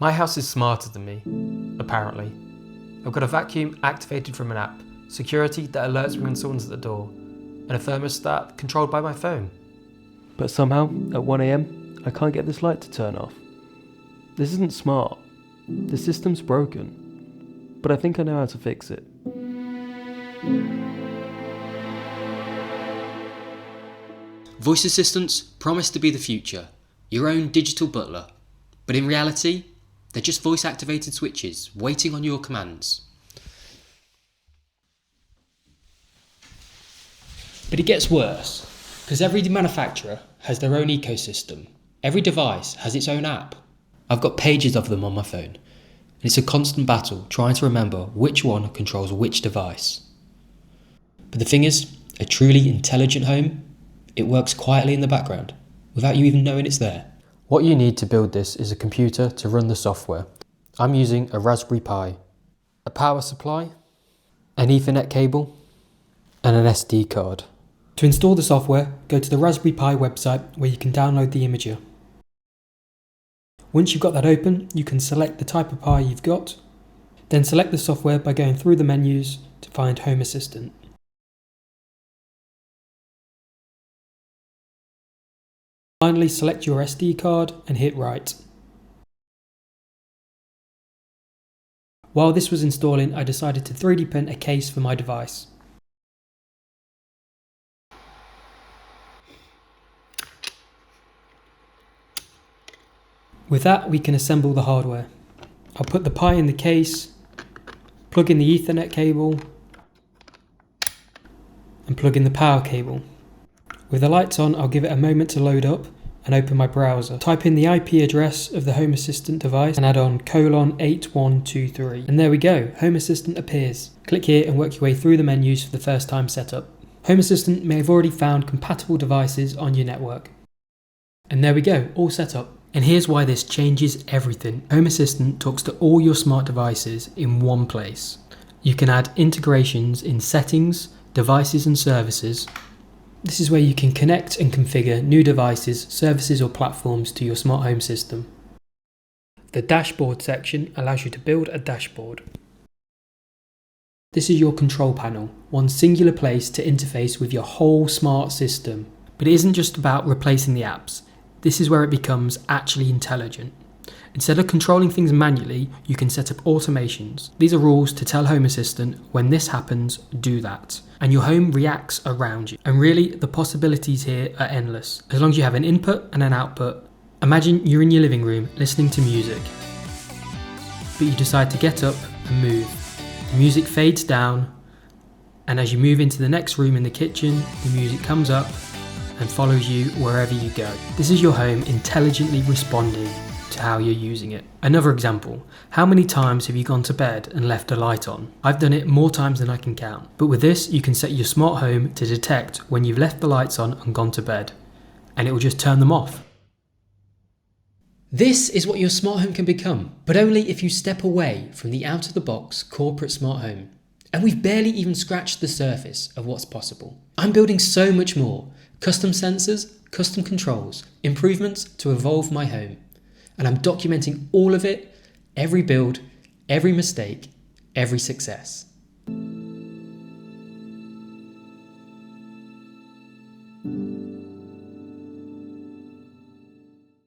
My house is smarter than me, apparently. I've got a vacuum activated from an app, security that alerts me when someone's at the door, and a thermostat controlled by my phone. But somehow, at 1 AM, I can't get this light to turn off. This isn't smart. The system's broken. But I think I know how to fix it. Voice assistants promise to be the future, your own digital butler. But in reality, they're just voice-activated switches waiting on your commands. But it gets worse, because every manufacturer has their own ecosystem. Every device has its own app. I've got pages of them on my phone, and it's a constant battle trying to remember which one controls which device. But the thing is, a truly intelligent home, it works quietly in the background, without you even knowing it's there. What you need to build this is a computer to run the software. I'm using a Raspberry Pi, a power supply, an Ethernet cable, and an SD card. To install the software, go to the Raspberry Pi website where you can download the imager. Once you've got that open, you can select the type of Pi you've got, then select the software by going through the menus to find Home Assistant. Finally, select your SD card and hit Write. While this was installing, I decided to 3D print a case for my device. With that, we can assemble the hardware. I'll put the Pi in the case, plug in the Ethernet cable, and plug in the power cable. With the lights on, I'll give it a moment to load up and open my browser. Type in the IP address of the Home Assistant device and add on :8123. And there we go, Home Assistant appears. Click here and work your way through the menus for the first time setup. Home Assistant may have already found compatible devices on your network. And there we go, all set up. And here's why this changes everything. Home Assistant talks to all your smart devices in one place. You can add integrations in settings, devices and services. This is where you can connect and configure new devices, services or platforms to your smart home system. The dashboard section allows you to build a dashboard. This is your control panel, one singular place to interface with your whole smart system. But it isn't just about replacing the apps. This is where it becomes actually intelligent. Instead of controlling things manually, you can set up automations. These are rules to tell Home Assistant, when this happens, do that. And your home reacts around you. And really, the possibilities here are endless. As long as you have an input and an output. Imagine you're in your living room listening to music, but you decide to get up and move. The music fades down, and as you move into the next room in the kitchen, the music comes up and follows you wherever you go. This is your home intelligently responding to how you're using it. Another example, how many times have you gone to bed and left a light on? I've done it more times than I can count. But with this, you can set your smart home to detect when you've left the lights on and gone to bed, and it will just turn them off. This is what your smart home can become, but only if you step away from the out-of-the-box corporate smart home. And we've barely even scratched the surface of what's possible. I'm building so much more. Custom sensors, custom controls, improvements to evolve my home. And I'm documenting all of it, every build, every mistake, every success.